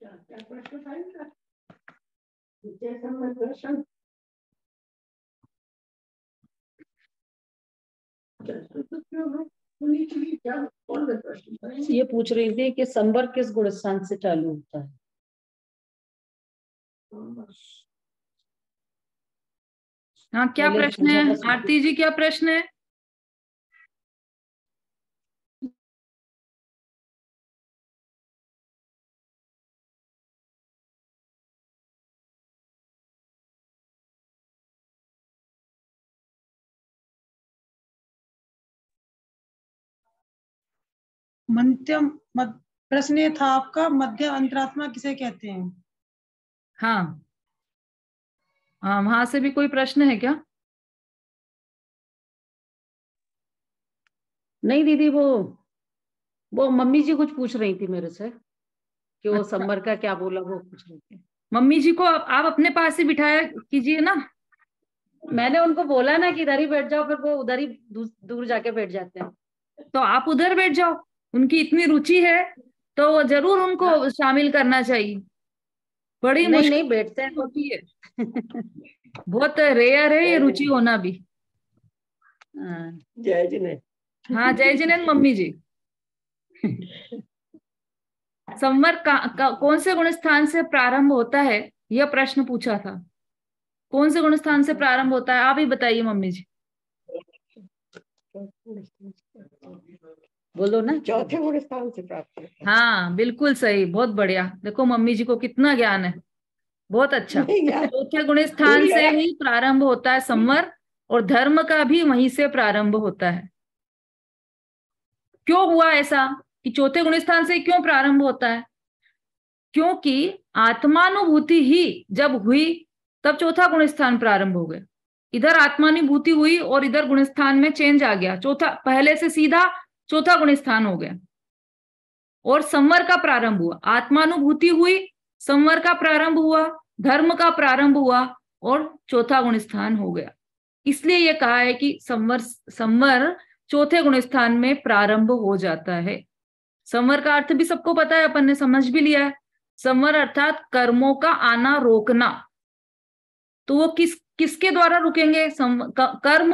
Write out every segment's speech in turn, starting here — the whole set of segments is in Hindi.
क्या प्रश्न था इनका? प्रश्न ये पूछ रही थी कि संवर्ग किस गुण स्थान से चालू होता है। हाँ, क्या प्रश्न है आरती जी, क्या प्रश्न है? प्रश्न ये था आपका, मध्य अंतरात्मा किसे कहते हैं? हाँ हाँ, वहां से भी कोई प्रश्न है क्या? नहीं दीदी, वो मम्मी जी कुछ पूछ रही थी मेरे से कि वो अच्छा। संवर का क्या बोला, वो पूछ रही थी। मम्मी जी को आप अपने पास ही बिठाया कीजिए ना। मैंने उनको बोला ना कि इधर ही बैठ जाओ, फिर वो उधर ही दूर जाके बैठ जाते हैं। तो आप उधर बैठ जाओ, उनकी इतनी रुचि है तो जरूर उनको शामिल करना चाहिए। बड़ी नहीं मुश्किल नहीं, बैठते हैं होती है, बहुत रेयर है ये रुचि होना भी। जय जिने। हाँ, जय जिनेंद्र मम्मी जी। संवर कौन से गुण स्थान से प्रारंभ होता है, यह प्रश्न पूछा था। कौन से गुण स्थान से प्रारंभ होता है, आप ही बताइए मम्मी जी। बोलो ना, चौथे गुण स्थान से प्राप्त। हाँ बिल्कुल सही, बहुत बढ़िया। देखो मम्मी जी को कितना ज्ञान है, बहुत अच्छा। चौथे गुण स्थान से ही प्रारंभ होता है संवर, और धर्म का भी वहीं से प्रारंभ होता है। क्यों हुआ ऐसा कि चौथे गुण स्थान से क्यों प्रारंभ होता है? क्योंकि आत्मानुभूति ही जब हुई तब चौथा गुण स्थान प्रारंभ हो गया। इधर आत्मानुभूति हुई और इधर गुण स्थान में चेंज आ गया, चौथा पहले से सीधा चौथा गुण स्थान हो गया और संवर का प्रारंभ हुआ। आत्मानुभूति हुई, संवर का प्रारंभ हुआ, धर्म का प्रारंभ हुआ और चौथा गुण स्थान हो गया। इसलिए यह कहा है कि संवर चौथे गुण स्थान में प्रारंभ हो जाता है। संवर का अर्थ भी सबको पता है, अपन ने समझ भी लिया है। संवर अर्थात कर्मों का आना रोकना। तो वो किसके द्वारा रुकेंगे? कर्म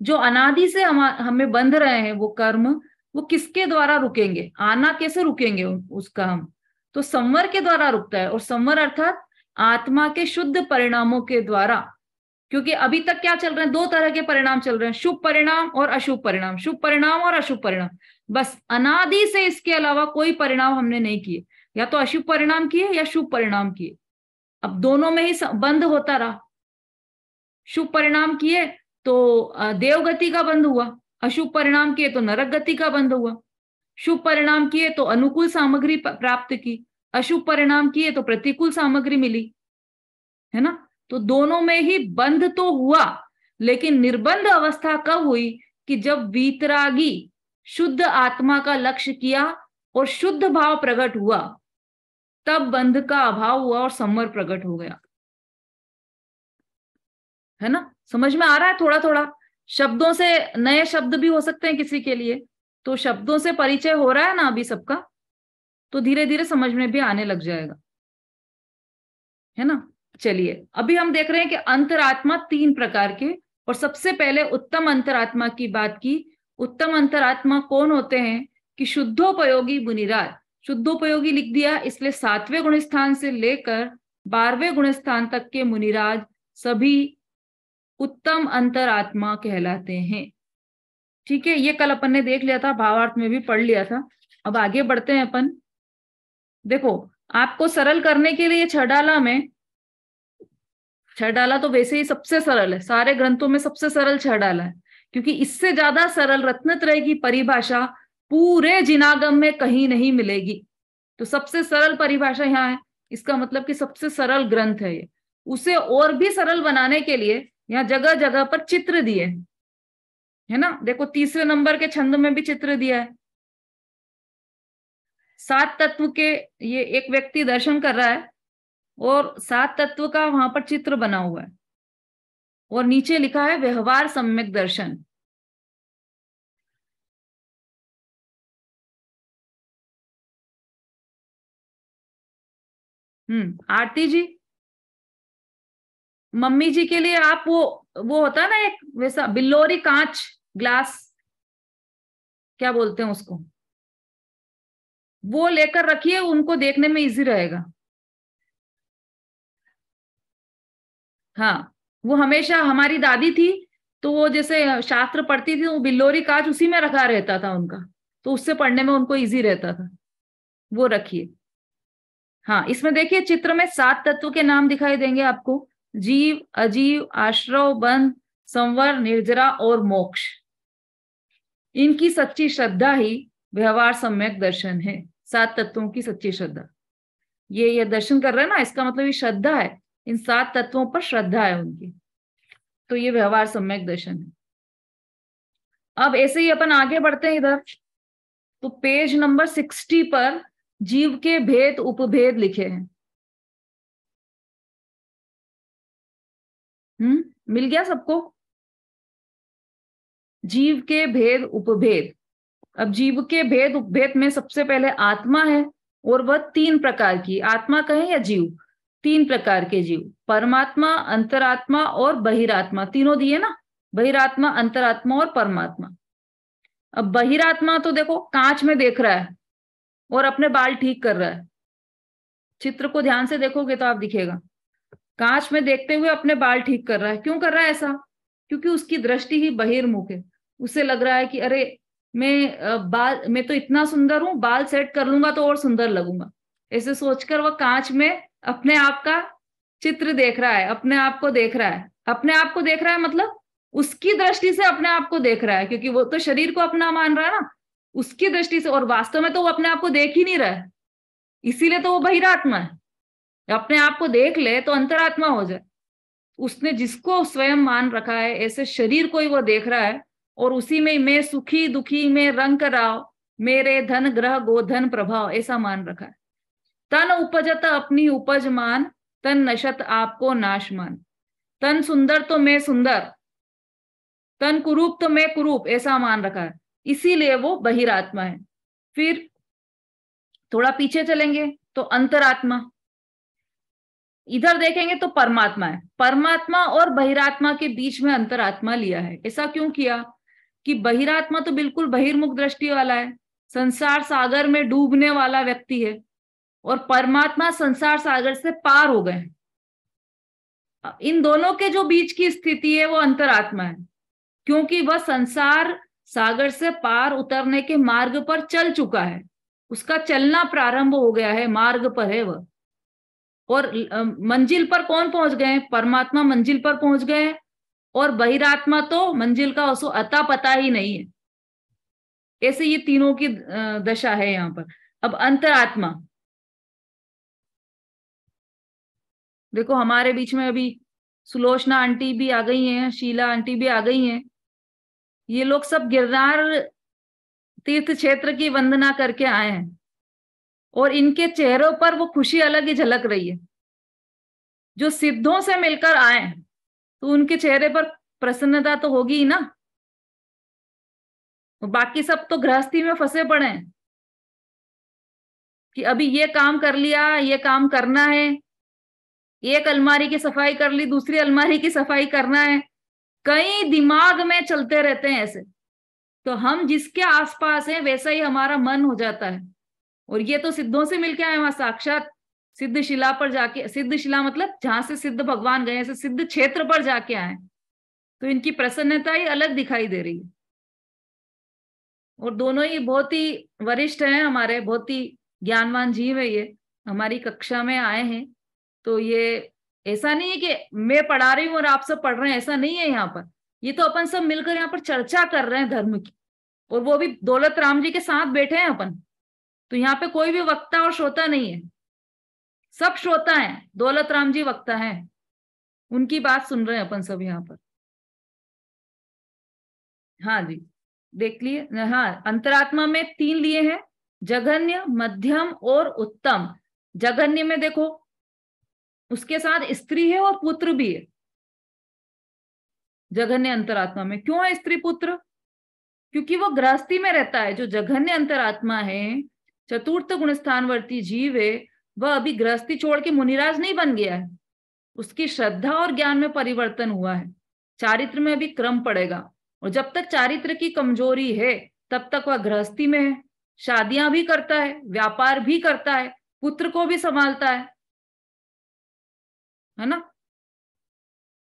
जो अनादि से हमें बंध रहे हैं, वो कर्म वो किसके द्वारा रुकेंगे? आना कैसे रुकेंगे उसका हम? तो संवर के द्वारा रुकता है। और संवर अर्थात आत्मा के शुद्ध परिणामों के द्वारा। क्योंकि अभी तक क्या चल रहे हैं? दो तरह के परिणाम चल रहे हैं, शुभ परिणाम और अशुभ परिणाम, शुभ परिणाम और अशुभ परिणाम। बस अनादि से इसके अलावा कोई परिणाम हमने नहीं किए, या तो अशुभ परिणाम किए या शुभ परिणाम किए। अब दोनों में ही बंद होता रहा। शुभ परिणाम किए तो देवगति का बंद हुआ, अशुभ परिणाम किए तो नरक गति का बंद हुआ। शुभ परिणाम किए तो अनुकूल सामग्री प्राप्त की, अशुभ परिणाम किए तो प्रतिकूल सामग्री मिली, है ना? तो दोनों में ही बंध तो हुआ, लेकिन निर्बंध अवस्था कब हुई? कि जब वीतरागी शुद्ध आत्मा का लक्ष्य किया और शुद्ध भाव प्रकट हुआ, तब बंध का अभाव हुआ और संवर प्रकट हो गया। है ना? समझ में आ रहा है? थोड़ा थोड़ा शब्दों से, नए शब्द भी हो सकते हैं किसी के लिए, तो शब्दों से परिचय हो रहा है ना अभी सबका, तो धीरे धीरे समझ में भी आने लग जाएगा, है ना? चलिए, अभी हम देख रहे हैं कि अंतरात्मा तीन प्रकार के, और सबसे पहले उत्तम अंतरात्मा की बात की। उत्तम अंतरात्मा कौन होते हैं? कि शुद्धोपयोगी मुनिराज। शुद्धोपयोगी लिख दिया, इसलिए 7वें गुण स्थान से लेकर 12वें गुण स्थान तक के मुनिराज सभी उत्तम अंतरात्मा कहलाते हैं। ठीक है, ये कल अपन ने देख लिया था, भावार्थ में भी पढ़ लिया था। अब आगे बढ़ते हैं अपन। देखो, आपको सरल करने के लिए छडाला में, छडाला तो वैसे ही सबसे सरल है, सारे ग्रंथों में सबसे सरल छडाला है, क्योंकि इससे ज्यादा सरल रत्नत्रय की परिभाषा पूरे जिनागम में कहीं नहीं मिलेगी। तो सबसे सरल परिभाषा यहाँ है, इसका मतलब कि सबसे सरल ग्रंथ है ये। उसे और भी सरल बनाने के लिए यहाँ जगह जगह पर चित्र दिए हैं, है ना? देखो, 3वें नंबर के छंद में भी चित्र दिया है। 7 तत्व के, ये एक व्यक्ति दर्शन कर रहा है और 7 तत्व का वहां पर चित्र बना हुआ है, और नीचे लिखा है व्यवहार सम्यक दर्शन। आरती जी, मम्मी जी के लिए आप वो होता है ना एक वैसा बिल्लोरी कांच ग्लास, क्या बोलते हैं उसको, वो लेकर रखिए, उनको देखने में इजी रहेगा। हाँ, वो हमेशा हमारी दादी थी तो वो जैसे शास्त्र पढ़ती थी, वो बिल्लोरी कांच उसी में रखा रहता था उनका, तो उससे पढ़ने में उनको इजी रहता था। वो रखिए। हाँ, इसमें देखिए चित्र में 7 तत्व के नाम दिखाई देंगे आपको, जीव, अजीव, आश्रव, बंध, संवर, निर्जरा और मोक्ष। इनकी सच्ची श्रद्धा ही व्यवहार सम्यक दर्शन है। 7 तत्वों की सच्ची श्रद्धा, ये दर्शन कर रहे हैं ना, इसका मतलब ये श्रद्धा है, इन 7 तत्वों पर श्रद्धा है उनकी, तो ये व्यवहार सम्यक दर्शन है। अब ऐसे ही अपन आगे बढ़ते हैं इधर, तो पेज नंबर 60 पर जीव के भेद उपभेद लिखे हैं। मिल गया सबको? जीव के भेद उपभेद। अब जीव के भेद उपभेद में सबसे पहले आत्मा है, और वह 3 प्रकार की, आत्मा कहें या जीव, 3 प्रकार के जीव, परमात्मा, अंतरात्मा और बहिरात्मा, तीनों दिए ना, बहिरात्मा, अंतरात्मा और परमात्मा। अब बहिरात्मा तो देखो कांच में देख रहा है और अपने बाल ठीक कर रहा है, चित्र को ध्यान से देखोगे तो आप दिखेगा, कांच में देखते हुए अपने बाल ठीक कर रहा है। क्यों कर रहा है ऐसा? क्योंकि उसकी दृष्टि ही बहिर्मुख है, उसे लग रहा है कि अरे मैं तो इतना सुंदर हूं, बाल सेट कर लूंगा तो और सुंदर लगूंगा, ऐसे सोचकर वह कांच में अपने आप का चित्र देख रहा है, अपने आप को देख रहा है। अपने आप को देख रहा है मतलब उसकी दृष्टि से अपने आप को देख रहा है, क्योंकि वो तो शरीर को अपना मान रहा है ना, उसकी दृष्टि से, और वास्तव में तो वो अपने आप को देख ही नहीं रहा है, इसीलिए तो वो बहिरात्मा है। अपने आप को देख ले तो अंतरात्मा हो जाए। उसने जिसको स्वयं मान रखा है, ऐसे शरीर को ही वो देख रहा है, और उसी में मैं सुखी दुखी में रंग राव, मेरे धन ग्रह गोधन प्रभाव, ऐसा मान रखा है। तन उपजत अपनी उपज मान, तन नशत आपको नाश मान। तन सुंदर तो मैं सुंदर, तन कुरूप तो मैं कुरूप, ऐसा मान रखा है, इसीलिए वो बहिरात्मा है। फिर थोड़ा पीछे चलेंगे तो अंतरात्मा, इधर देखेंगे तो परमात्मा है। परमात्मा और बहिरात्मा के बीच में अंतरात्मा लिया है। ऐसा क्यों किया? कि बहिरात्मा तो बिल्कुल बहिर्मुख दृष्टि वाला है, संसार सागर में डूबने वाला व्यक्ति है, और परमात्मा संसार सागर से पार हो गए। इन दोनों के जो बीच की स्थिति है वो अंतरात्मा है, क्योंकि वह संसार सागर से पार उतरने के मार्ग पर चल चुका है, उसका चलना प्रारंभ हो गया है, मार्ग पर है वह। और मंजिल पर कौन पहुंच गए? परमात्मा मंजिल पर पहुंच गए, और बहिरात्मा तो मंजिल का उसको अता पता ही नहीं है। ऐसे ये तीनों की दशा है यहाँ पर। अब अंतरात्मा देखो, हमारे बीच में अभी सुलोचना आंटी भी आ गई हैं, शीला आंटी भी आ गई हैं। ये लोग सब गिरनार तीर्थ क्षेत्र की वंदना करके आए हैं, और इनके चेहरों पर वो खुशी अलग ही झलक रही है। जो सिद्धों से मिलकर आए तो उनके चेहरे पर प्रसन्नता तो होगी ही ना। बाकी सब तो गृहस्थी में फंसे पड़े हैं कि अभी ये काम कर लिया, ये काम करना है, एक अलमारी की सफाई कर ली, दूसरी अलमारी की सफाई करना है, कई दिमाग में चलते रहते हैं ऐसे। तो हम जिसके आसपास हैं वैसा ही हमारा मन हो जाता है। और ये तो सिद्धों से मिलके आए, वहां साक्षात सिद्ध शिला पर जाके, सिद्ध शिला मतलब जहां से सिद्ध भगवान गए, ऐसे सिद्ध क्षेत्र पर जाके आए, तो इनकी प्रसन्नता ही अलग दिखाई दे रही है। और दोनों ही बहुत ही वरिष्ठ हैं हमारे, बहुत ही ज्ञानवान जीव है ये, हमारी कक्षा में आए हैं। तो ये ऐसा नहीं है कि मैं पढ़ा रही हूँ और आप सब पढ़ रहे हैं, ऐसा नहीं है यहाँ पर। ये तो अपन सब मिलकर यहाँ पर चर्चा कर रहे हैं धर्म की, और वो भी दौलत राम जी के साथ बैठे हैं अपन। तो यहाँ पे कोई भी वक्ता और श्रोता नहीं है, सब श्रोता हैं, दौलत राम जी वक्ता हैं, उनकी बात सुन रहे हैं अपन सब यहाँ पर। हाँ जी, देख लिए। हाँ, अंतरात्मा में 3 लिए हैं, जघन्य, मध्यम और उत्तम। जघन्य में देखो उसके साथ स्त्री है और पुत्र भी है। जघन्य अंतरात्मा में क्यों है स्त्री पुत्र? क्योंकि वो गृहस्थी में रहता है। जो जघन्य अंतरात्मा है, चतुर्थ गुण स्थानवर्ती जीव है, वह अभी गृहस्थी छोड़ के मुनिराज नहीं बन गया है, उसकी श्रद्धा और ज्ञान में परिवर्तन हुआ है, चारित्र में अभी क्रम पड़ेगा। और जब तक चारित्र की कमजोरी है तब तक वह गृहस्थी में है, शादियां भी करता है, व्यापार भी करता है, पुत्र को भी संभालता है ना,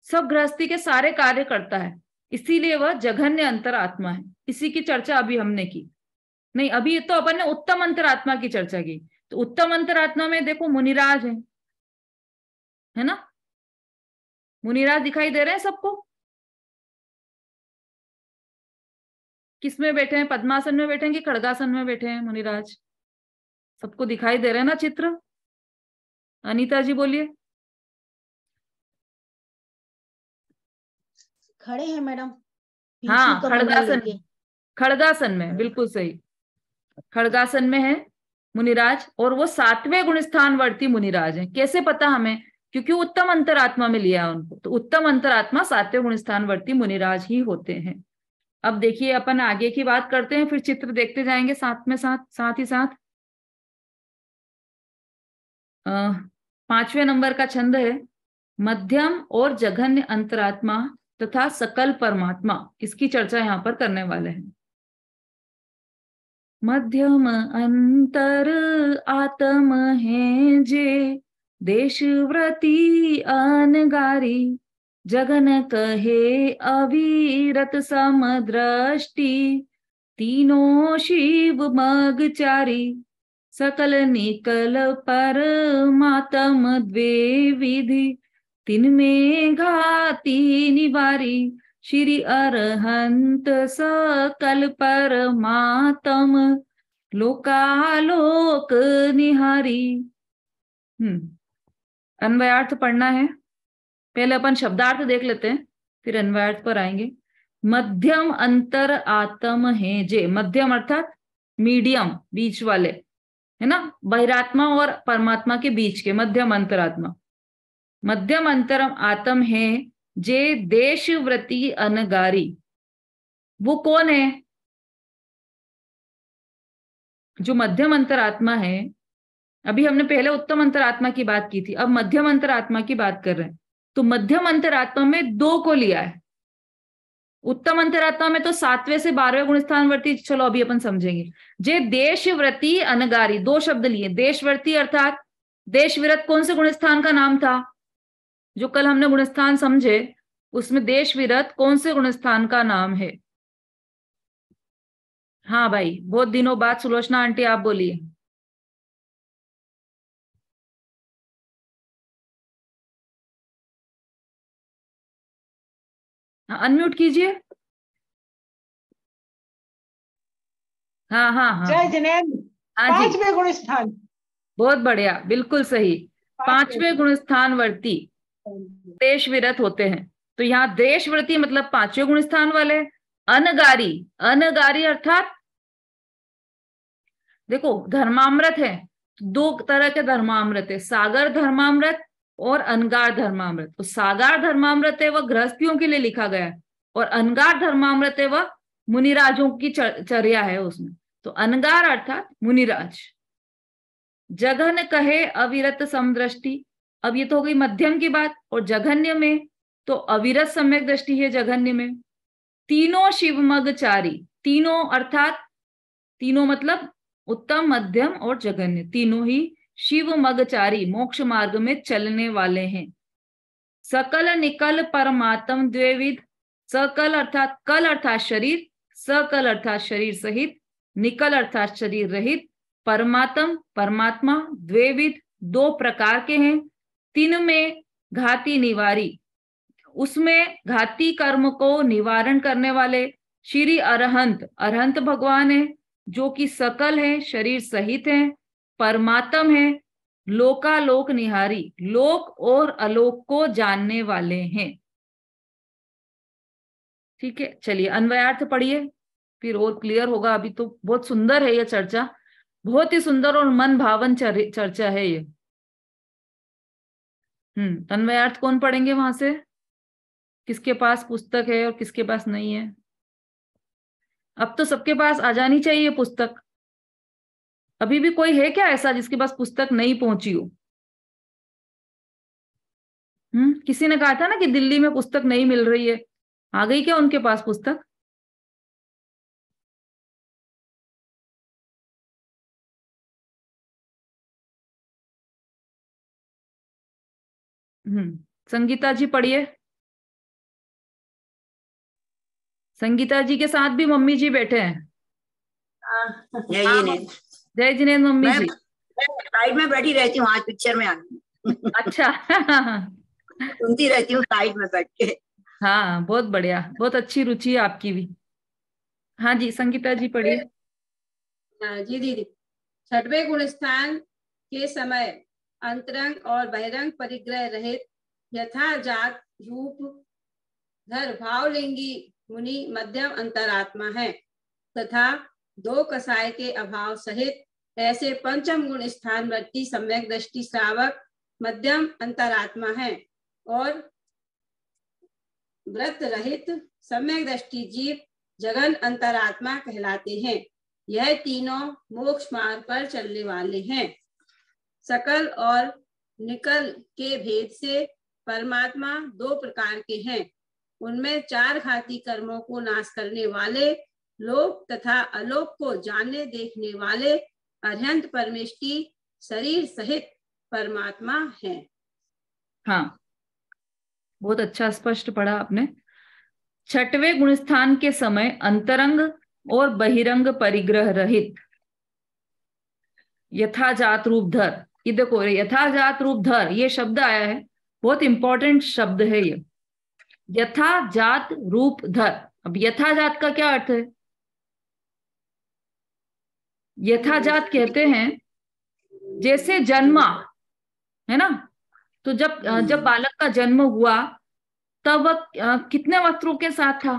सब गृहस्थी के सारे कार्य करता है, इसीलिए वह जघन्य अंतरात्मा है। इसी की चर्चा अभी हमने की। नहीं, अभी तो अपन ने उत्तम अंतरात्मा की चर्चा की। तो उत्तम अंतरात्मा में देखो मुनिराज है ना, मुनिराज दिखाई दे रहे हैं सबको। किस में बैठे हैं, पद्मासन में बैठे हैं कि खड़गासन में बैठे हैं मुनिराज? सबको दिखाई दे रहे हैं ना चित्र? अनीता जी बोलिए। खड़े हैं मैडम। हाँ, खड़गासन, खड़गासन में, बिल्कुल सही, खड़गासन में है मुनिराज। और वो 7वें गुण स्थानवर्ती मुनिराज है। कैसे पता हमें? क्योंकि उत्तम अंतरात्मा में लिया है उनको। तो उत्तम अंतरात्मा 7वें गुण स्थानवर्ती मुनिराज ही होते हैं। अब देखिए अपन आगे की बात करते हैं, फिर चित्र देखते जाएंगे साथ में साथ ही साथ। 5वें नंबर का छंद है मध्यम और जघन्य अंतरात्मा तथा सकल परमात्मा। इसकी चर्चा यहाँ पर करने वाले हैं। मध्यम अंतर आत्म है जे, देशव्रती अनगारी, जगन कहे अविरत समदृष्टि, तीनों शिव मगचारी, सकल निकल परमात्म द्वे विधि, तिनमें घाती निवारी, श्री अरहंत सकल परमात्म, लोकालोक निहारी। अन्वयार्थ पढ़ना है। पहले अपन शब्दार्थ देख लेते हैं, फिर अन्वयार्थ पर आएंगे। मध्यम अंतर आत्म है जे, मध्यम अर्थात मीडियम, बीच वाले, है ना, बहिरात्मा और परमात्मा के बीच के, मध्यम अंतरात्मा। मध्यम अंतरम आत्म है जे देशव्रती अनगारी। वो कौन है? जो मध्यम अंतरात्मा है। अभी हमने पहले उत्तम अंतरात्मा की बात की थी, अब मध्यम अंतरात्मा की बात कर रहे हैं। तो मध्यम अंतरात्मा में 2 को लिया है। उत्तम अंतरात्मा में तो 7वें से 12वें गुण स्थानवर्ती, चलो अभी अपन समझेंगे। जे देशव्रती अनगारी, 2 शब्द लिए। देशवर्ती अर्थात देशविरत कौन से गुण स्थान का नाम था? जो कल हमने गुणस्थान समझे, उसमें देशविरत कौन से गुणस्थान का नाम है? हाँ भाई, बहुत दिनों बाद सुलोचना आंटी आप बोलिए। अनम्यूट कीजिए। हाँ हाँ हाँ, जय जिनेन्द्र। हाँ जी, 5वें गुण स्थान। बहुत बढ़िया, बिल्कुल सही। 5वें गुण स्थानवर्ती देशविरत होते हैं। तो यहाँ देशव्रती मतलब 5वें गुण स्थान वाले। अनगारी, अनगारी अर्थात देखो धर्मामृत है, 2 तरह के धर्मामृत है, सागर धर्मामृत और अनगार धर्मामृत। तो सागार धर्मामृत है वह गृहस्थियों के लिए लिखा गया है, और अनगार धर्मामृत है वह मुनिराजों की चर्या है उसमें। तो अनगार अर्थात मुनिराज। जघन कहे अविरत समदृष्टि, अब ये तो हो गई मध्यम की बात। और जघन्य में तो अविरत सम्यक दृष्टि है जघन्य में। तीनों शिवमगचारी, तीनों अर्थात तीनों मतलब उत्तम, मध्यम और जघन्य, तीनों ही शिव मगचारी, मोक्ष मार्ग में चलने वाले हैं। सकल निकल परमात्म द्वेविध, सकल अर्थात कल अर्थात शरीर, सकल अर्थात शरीर सहित, निकल अर्थात शरीर रहित, परमात्म परमात्मा, द्वेविध 2 प्रकार के हैं। 3 में घाती निवारी, उसमें घाती कर्म को निवारण करने वाले श्री अरहंत, अरहंत भगवान है जो कि सकल है, शरीर सहित है, परमात्म है, लोकालोक निहारी, लोक और अलोक को जानने वाले हैं। ठीक है, चलिए अन्वयार्थ पढ़िए, फिर और क्लियर होगा। अभी तो बहुत सुंदर है यह चर्चा, बहुत ही सुंदर और मन भावन चर्चा है ये। अन्वयार्थ कौन पढ़ेंगे वहां से? किसके पास पुस्तक है और किसके पास नहीं है? अब तो सबके पास आ जानी चाहिए पुस्तक। अभी भी कोई है क्या ऐसा जिसके पास पुस्तक नहीं पहुंची हो? किसी ने कहा था ना कि दिल्ली में पुस्तक नहीं मिल रही है, आ गई क्या उनके पास पुस्तक? संगीता जी पढ़िए। संगीता जी के साथ भी मम्मी जी बैठे हैं। जय जिनेंद्र। जय जिनेंद्र मम्मी जी। साइड में बैठी रहती हूँ, आज पिक्चर में आ गई। अच्छा। सुनती रहती हूँ साइड में बैठ के। हाँ, बहुत बढ़िया, बहुत अच्छी रुचि है आपकी भी। हाँ जी, संगीता जी पढ़िए। जी दीदी। छठवें गुण स्थान के समय अंतरंग और बहिरंग परिग्रह रहित यथा जात रूप धर भावलिंगी मुनि मध्यम अंतरात्मा है, तथा दो कसाय के अभाव सहित ऐसे पंचम गुण स्थान वर्ती सम्यक दृष्टि श्रावक मध्यम अंतरात्मा है, और व्रत रहित सम्यक दृष्टि जीव जगन अंतरात्मा कहलाते हैं। यह तीनों मोक्ष मार्ग पर चलने वाले हैं। सकल और निकल के भेद से परमात्मा दो प्रकार के हैं। उनमें चार घाती कर्मों को नाश करने वाले लोक तथा अलोक को जानने देखने वाले अरहंत परमेष्टि शरीर सहित परमात्मा है। हाँ, बहुत अच्छा स्पष्ट पढ़ा आपने। छठवें गुणस्थान के समय अंतरंग और बहिरंग परिग्रह रहित यथाजात रूप धर। ये देखो, यथाजात रूप धर ये शब्द आया है, बहुत इंपॉर्टेंट शब्द है ये, यथाजात रूप धर। अब यथाजात का क्या अर्थ है? यथाजात कहते हैं जैसे जन्मा, है ना? तो जब बालक का जन्म हुआ तब वह कितने वस्त्रों के साथ था?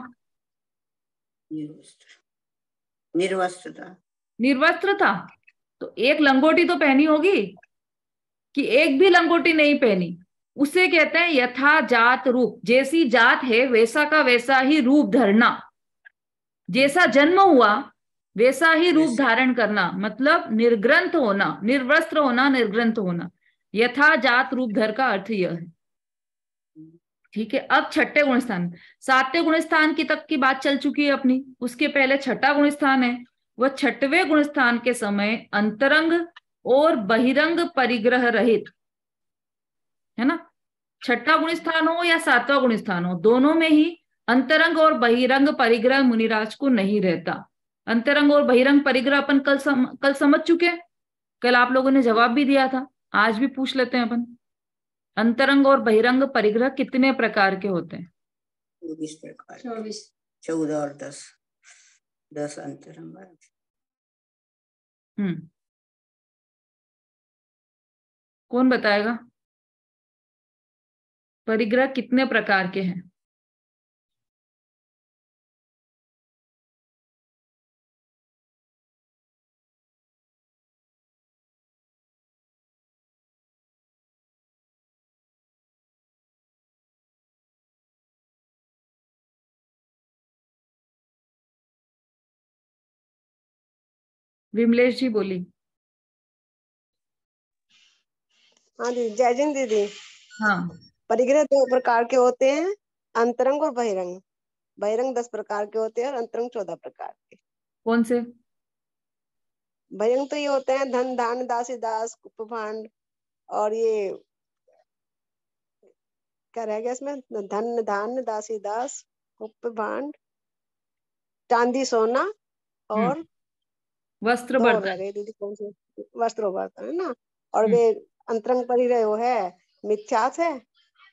निर्वस्त्र था। निर्वस्त्र था। तो एक लंगोटी तो पहनी होगी कि एक भी लंगोटी नहीं पहनी? उसे कहते हैं यथा जात रूप। जैसी जात है वैसा का वैसा ही रूप धरना, जैसा जन्म हुआ वैसा ही रूप धारण करना, मतलब निर्ग्रंथ होना, निर्वस्त्र होना, निर्ग्रंथ होना। यथा जात रूप धर का अर्थ यह है। ठीक है, अब छठे गुण स्थान, सातवें गुण स्थान की तक की बात चल चुकी है अपनी, उसके पहले छठा गुण स्थान है। वह छठवें गुण स्थान के समय अंतरंग और बहिरंग परिग्रह रहित, है ना? छठा गुण स्थान हो या सातवां गुण स्थान हो, दोनों में ही अंतरंग और बहिरंग परिग्रह मुनिराज को नहीं रहता। अंतरंग और बहिरंग परिग्रह अपन कल समझ चुके। कल आप लोगों ने जवाब भी दिया था, आज भी पूछ लेते हैं अपन। अंतरंग और बहिरंग परिग्रह कितने प्रकार के होते हैं? 24 प्रकार। 14 और 10 अंतरंग। कौन बताएगा परिग्रह कितने प्रकार के हैं? विमलेश जी बोली। हाँ दीदी, जय जिन दीदी। हाँ, परिग्रह दो प्रकार के होते हैं, अंतरंग और बहिरंग। बहिरंग 10 प्रकार के होते हैं और अंतरंग 14 प्रकार के। कौन से? बहिरंग तो ये होते हैं धन धान दासी दास कुपभांड, और ये क्या रह गया इसमें, धन धान दासी दास कुपभांड चांदी सोना और वस्त्र दो और बर्तन। रह गए दीदी, कौन से? वस्त्र बर्तन, है ना? और वे अंतरंग परिग्रह वो है मिथ्यात है,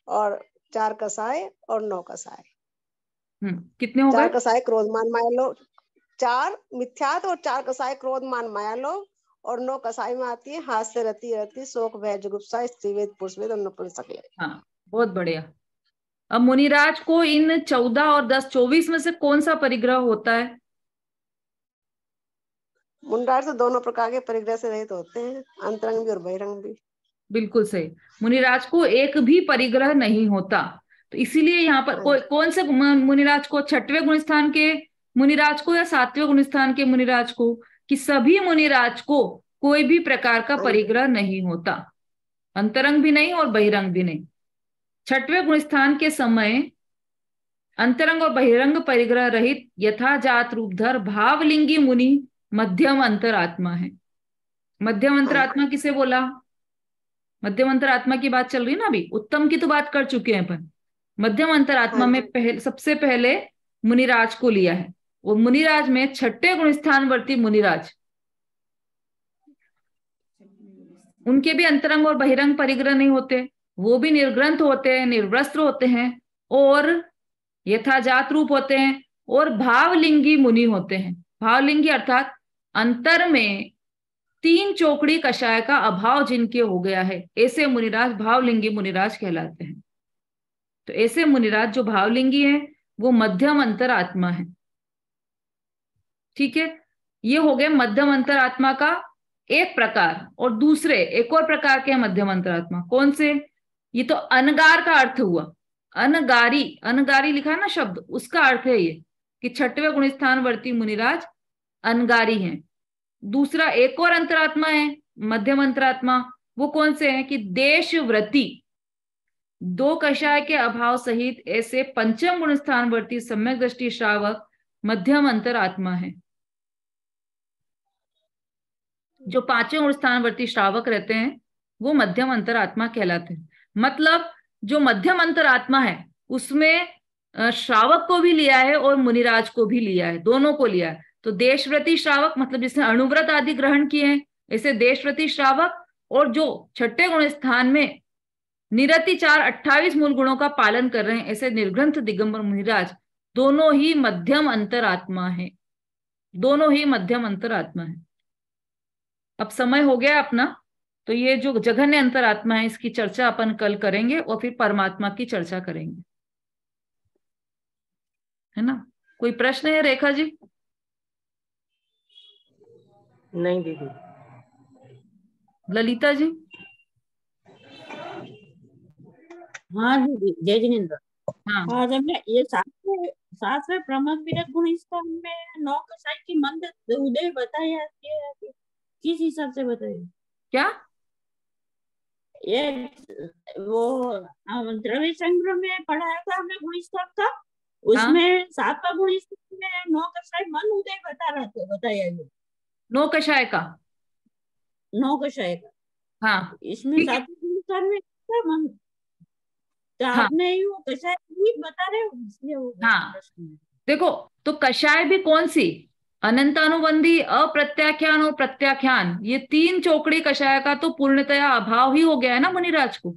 और 4 कसाय और 9 कसाय। कितने हो गए? 4 कसाय क्रोध मान माया लोग, 4 मिथ्यात और 4 कसाय क्रोध मान माया लोग, और 9 कसाई में आती है हास्य रति रति शोक भय जुगुप्सा स्त्रीवेद पुरुषवेद और नपुंसक। हाँ, बहुत बढ़िया। अब मुनिराज को इन 14 और 10 24 में से कौन सा परिग्रह होता है? मुनिराज तो दोनों प्रकार के परिग्रह से रहित होते हैं, अंतरंग भी और बहिरंग भी। बिल्कुल सही। मुनिराज को एक भी परिग्रह नहीं होता। तो इसीलिए यहाँ पर कौन से मुनिराज को, छठवें गुण स्थान के मुनिराज को या सातवें गुण स्थान के मुनिराज को, कि सभी मुनिराज को कोई भी प्रकार का परिग्रह नहीं होता, अंतरंग भी नहीं और बहिरंग भी नहीं। छठवें गुण स्थान के समय अंतरंग और बहिरंग परिग्रह रहित यथा जात रूपधर भावलिंगी मुनि मध्यम अंतरात्मा है। मध्यम अंतरात्मा किसे बोला? मध्यम अंतरात्मा की बात चल रही ना अभी, उत्तम की तो बात कर चुके हैं अपन। मध्यम अंतरात्मा में सबसे पहले मुनिराज को लिया है, और मुनिराज में छठे गुण स्थानवर्ती मुनिराज, उनके भी अंतरंग और बहिरंग परिग्रह नहीं होते, वो भी निर्ग्रंथ होते हैं, निर्वस्त्र होते हैं और यथाजात रूप होते हैं और भावलिंगी मुनि होते हैं। भावलिंगी अर्थात अंतर में 3 चौकड़ी कषाय का अभाव जिनके हो गया है, ऐसे मुनिराज भावलिंगी मुनिराज कहलाते हैं। तो ऐसे मुनिराज जो भावलिंगी हैं वो मध्यम अंतरात्मा है। ठीक है, ये हो गए मध्यम अंतरात्मा का एक प्रकार। और दूसरे एक और प्रकार के मध्यम अंतरात्मा कौन से? ये तो अनगार का अर्थ हुआ, अनगारी, अनगारी लिखा है ना शब्द, उसका अर्थ है ये कि छठवें गुण स्थानवर्ती मुनिराज अनगारी हैं। दूसरा एक और अंतरात्मा है मध्यम अंतरात्मा, वो कौन से हैं कि देशव्रती, 2 कषाय के अभाव सहित ऐसे पंचम गुण स्थानवर्ती सम्यक दृष्टि श्रावक मध्यम अंतरात्मा है। जो 5वें गुण स्थानवर्ती श्रावक रहते हैं वो मध्यम अंतरात्मा कहलाते हैं। मतलब जो मध्यम अंतरात्मा है उसमें श्रावक को भी लिया है और मुनिराज को भी लिया है, दोनों को लिया है। तो देशव्रती श्रावक मतलब जिसने अणुव्रत आदि ग्रहण किए हैं, ऐसे देशव्रती श्रावक, और जो छठे गुण स्थान में निरति 4-28 मूल गुणों का पालन कर रहे हैं, ऐसे निर्ग्रंथ दिगंबर मुनिराज, दोनों ही मध्यम अंतरात्मा है, दोनों ही मध्यम अंतरात्मा है। अब समय हो गया अपना, तो ये जो जघन्य अंतरात्मा है इसकी चर्चा अपन कल करेंगे और फिर परमात्मा की चर्चा करेंगे, है ना। कोई प्रश्न है रेखा जी? नहीं दीदी। ललिता जी? हाँ दीदी, जय जिनेन्द्र। हाँ, हाँ, जब मैं ये सातवें प्रमद विरत गुण स्थान में 9 कषाय की मंद उदय बताया, किस हिसाब से बताया? क्या ये वो द्रव्य संग्रह में पढ़ाया था हमने गुण स्थान का, उसमें 7वां गुण स्थान में 9 कषाय मन उदय बताया ये 9 कषाय का, 9 कषाय का। हाँ इसमें 7वें गुण स्थान में मन, तो आपने वो कषाय बता रहे हो, इसलिए वो देखो, तो कषाय भी कौन सी? अनंतानुबंधी, अप्रत्याख्यान और प्रत्याख्यान, ये 3 चौकड़ी कषाय का तो पूर्णतया अभाव ही हो गया है ना मुनिराज को।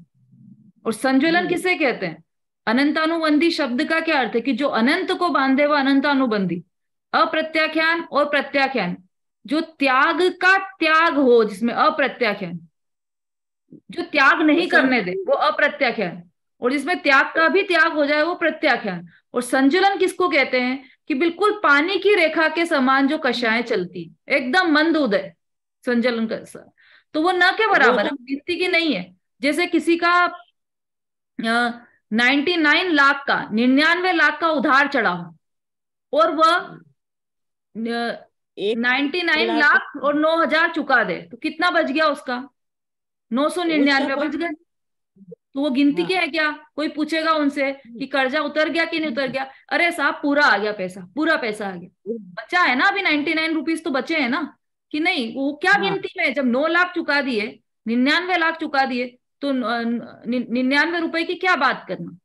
और संज्वलन किसे कहते हैं? अनंतानुबंधी शब्द का क्या अर्थ है कि जो अनंत को बांधे वह अनंतानुबंधी। अप्रत्याख्यान और प्रत्याख्यान, जो त्याग का त्याग हो जिसमें अप्रत्याख्यान, जो त्याग नहीं करने दे वो अप्रत्याख्यान, और जिसमें त्याग का भी त्याग हो जाए वो प्रत्याख्यान। और संजुलन किसको कहते हैं कि बिल्कुल पानी की रेखा के समान जो कषाएं चलती, एकदम मंद उदय संजुलन का, तो वो न के बराबर है, गिनती की नहीं है। जैसे किसी का 99 लाख का 99 लाख का उधार चढ़ा हो और वह 99 लाख और 9,000 चुका दे, तो कितना बच गया उसका? 999 बच गए। तो वो गिनती की है क्या? कोई पूछेगा उनसे कि कर्जा उतर गया कि नहीं उतर गया, अरे साहब पूरा आ गया पैसा, पूरा पैसा आ गया, बचा है ना अभी 99 रुपीज तो बचे हैं ना, कि नहीं? वो क्या गिनती में? जब 9 लाख चुका दिए, 99 लाख चुका दिए, तो 99 रुपए की क्या बात करना।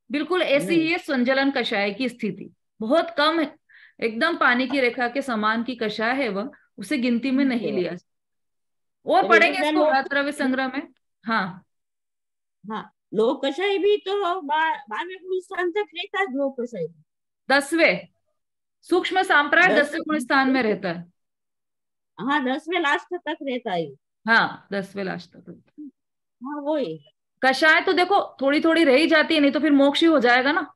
बिल्कुल ऐसी ही है संजलन कषाय की स्थिति, बहुत कम है, एकदम पानी की रेखा के समान की कषाय है वह, उसे गिनती में नहीं लिया। और पढ़ेंगे इसको द्रव्य संग्रह में। हाँ हाँ, लोक कषाय भी तो 12वें गुण स्थान तक रहता है। लोक कषाय 10वें सूक्ष्म सांप्राय 10वें गुण स्थान में रहता है। हाँ, 10वें लास्ट तक रहता है। हाँ, 10वें लास्ट तक रहता है। हाँ, वही कषाय तो देखो थोड़ी थोड़ी रह ही जाती है, नहीं तो फिर मोक्ष ही हो जाएगा ना।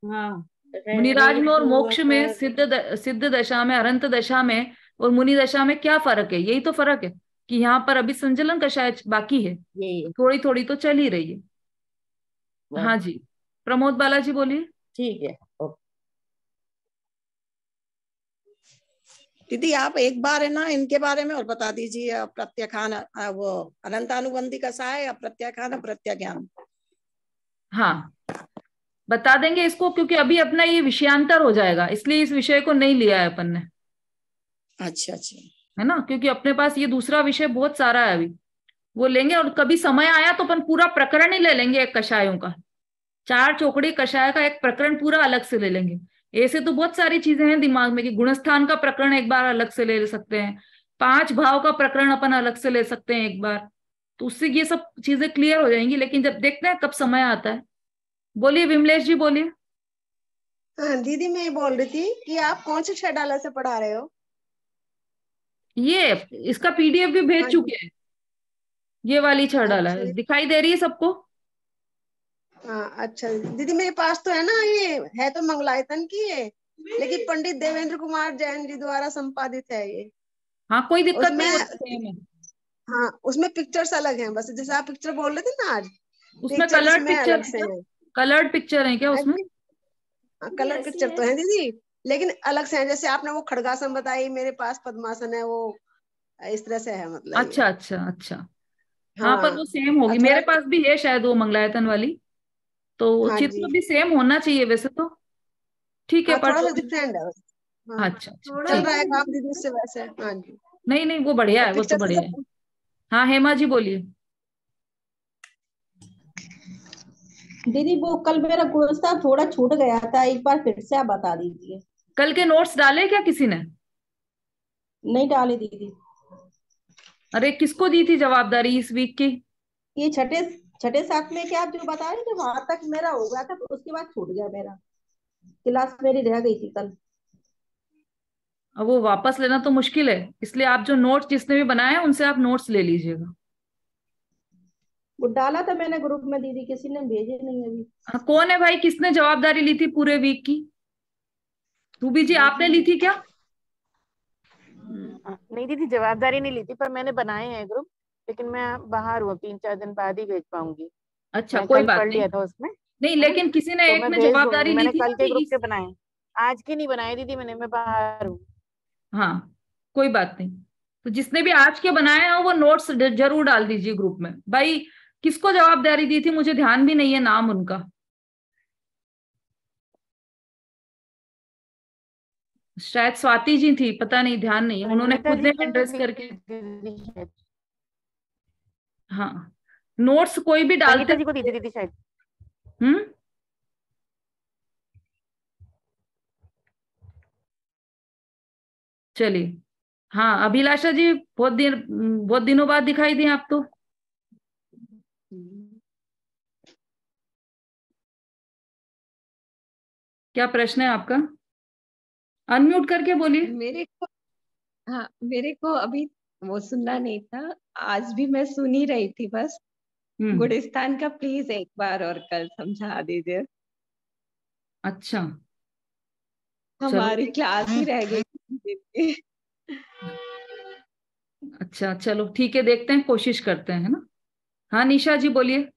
हाँ, मुनिराज में और मोक्ष में, सिद्ध दशा में, अनंत दशा में और मुनि दशा में क्या फर्क है? यही तो फर्क है कि यहाँ पर अभी संजलन कषाय बाकी है, थोड़ी थोड़ी तो चल ही रही है। हाँ जी, प्रमोद बालाजी बोलिए। ठीक है। दीदी आप एक बार है ना इनके बारे में और बता दीजिए, प्रत्याख्यान वो अनंतानुबंधी कसाय या प्रत्याख्यान प्रत्याज्ञान। हाँ बता देंगे इसको, क्योंकि अभी अपना ये विषयांतर हो जाएगा, इसलिए इस विषय को नहीं लिया है अपन ने। अच्छा अच्छा, है ना, क्योंकि अपने पास ये दूसरा विषय बहुत सारा है अभी, वो लेंगे। और कभी समय आया तो अपन पूरा प्रकरण ही ले लेंगे एक कषायों का, 4 चौकड़ी कषाय का एक प्रकरण पूरा अलग से ले लेंगे। ऐसे तो बहुत सारी चीजें हैं दिमाग में कि गुणस्थान का प्रकरण एक बार अलग से ले सकते हैं, 5 भाव का प्रकरण अपन अलग से ले सकते हैं एक बार, तो उससे ये सब चीजें क्लियर हो जाएंगी। लेकिन जब देखते हैं कब समय आता है। बोलिए विमलेश जी, बोलिए। हाँ दीदी, मैं ये बोल रही थी कि आप कौन से छह से पढ़ा रहे हो? ये इसका पीडीएफ भी भेज हाँ जी। चुके हैं, ये वाली 6 डाला अच्छा है, दिखाई दे रही है सबको? हाँ अच्छा दीदी, मेरे पास तो है ना, ये है तो मंगलायतन की है, लेकिन पंडित देवेंद्र कुमार जैन जी द्वारा संपादित है ये। हाँ कोई दिक्कत उसमें नहीं, वो सेम है। हाँ उसमें पिक्चर्स अलग हैं, बस जैसे आप पिक्चर बोल रहे थे ना आज, उसमें पिक्चर कलर्ड उसमें पिक्चर अलग है से क्या? है। कलर्ड पिक्चर है क्या उसमें? कलर पिक्चर तो है दीदी, लेकिन अलग से है। जैसे आपने वो खड़गासन बताई, मेरे पास पद्मासन है, वो इस तरह से है मतलब ये। अच्छा अच्छा अच्छा। हाँ पर हाँ वो सेम होगी, थोड़ा, मेरे पास भी है शायद वो मंगलायतन वाली, तो हाँ चित्र जी, भी सेम होना चाहिए वैसे तो। ठीक है हाँ पढ़ थोड़ा सा लो। डिफरेंट है बस। हाँ अच्छा अच्छा चल ठीक। रहा है काम दीदी उससे वैसे। हाँ जी, नहीं नहीं वो बढ़िया तो है, वो तो पिक्चर से बढ़िया है। तो, हाँ हेमा जी बोलिए। दीदी वो कल मेरा गुणस्ता थोड़ा छूट गया था, एक बार फिर से आप बता दीजिए। कल के नोट्स डाले क्या किसी ने? नहीं डाले दीदी। अरे किसको दी थी जवाबदारी इस वीक की? ये छठे छठे साथ में क्या आप जो बता रहे थे वहां तक मेरा हो गया था, तो उसके बाद छूट गया मेरा, क्लास मेरी रह गई थी कल। अब वो वापस लेना तो मुश्किल है, इसलिए आप जो नोट्स जिसने भी बनाए हैं उनसे आप नोट्स ले लीजिएगा। वो डाला था मैंने ग्रुप में दीदी, किसी ने भेजे नहीं अभी। हाँ, कौन है भाई, किसने जवाबदारी ली थी पूरे वीक की? रूबी जी आपने ली थी क्या? नहीं दीदी, जवाबदारी नहीं ली थी, पर मैंने बनाए हैं ग्रुप, लेकिन मैं बाहर हूँ, 3-4 दिन बाद ही भेज पाऊंगी। अच्छा मैं कोई कल बात पढ़ नहीं। लिया था उसमें, नहीं है ना, लेकिन किसी ने तो एक मैं ने भेज दूंगी। जवाबदारी ली मैंने थी ना कल के कि ग्रुप इस। के बनाए, आज के नहीं बनाए दीदी मैंने, मैं बाहर हूँ। हाँ कोई बात नहीं, तो जिसने भी आज के बनाए हैं वो नोट्स जरूर डाल दीजिए ग्रुप में। भाई किसको जवाबदारी दी थी मुझे ध्यान भी नहीं है नाम उनका, शायद स्वाति जी थी, पता नहीं, ध्यान नहीं है, उन्होंने अनीता खुद जी ने को एड्रेस दी करके। थी दीदी शायद, हाँ नोट्स कोई भी डालते संगीता जी को दी थे। थी दीदी शायद। हम्म। चलिए। हाँ अभिलाषा जी, बहुत दिनों बाद दिखाई दी आप तो। क्या प्रश्न है आपका? अनम्यूट करके बोलिए। मेरे को, हाँ मेरे को अभी वो सुनना नहीं था, आज भी मैं सुन ही रही थी बस। गुलिस्तान का प्लीज एक बार और कल समझा दीजिए, अच्छा चलो हमारी क्लास ही रह गई। अच्छा चलो ठीक है, देखते हैं, कोशिश करते हैं, है ना। हाँ निशा जी बोलिए।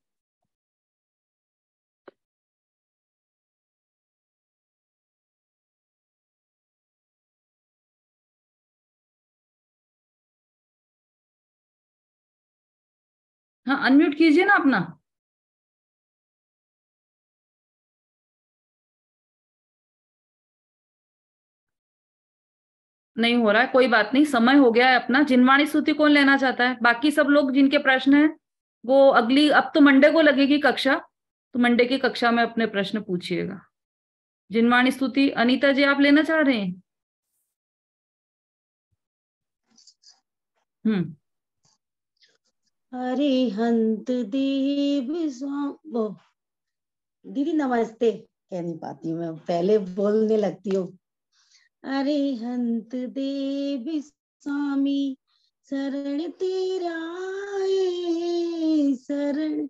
हाँ अनम्यूट कीजिए ना अपना। नहीं हो रहा है, कोई बात नहीं, समय हो गया है अपना। जिनवाणी स्तुति कौन लेना चाहता है? बाकी सब लोग जिनके प्रश्न हैं वो अगली, अब तो मंडे को लगेगी कक्षा, तो मंडे की कक्षा में अपने प्रश्न पूछिएगा। जिनवाणी स्तुति अनीता जी आप लेना चाह रहे हैं? अरिहंत देव वो दीदी नमस्ते, कह नहीं पाती हूँ मैं, पहले बोलने लगती हूँ। अरिहंत देव स्वामी शरण तेरा आए, शरण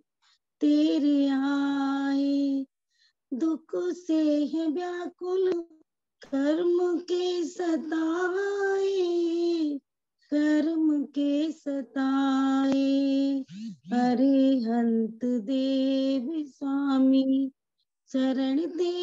तेरे आए, दुख से है व्याकुल कर्म के सताए, कर्म के सताए, अरिहंत देव स्वामी शरण दे।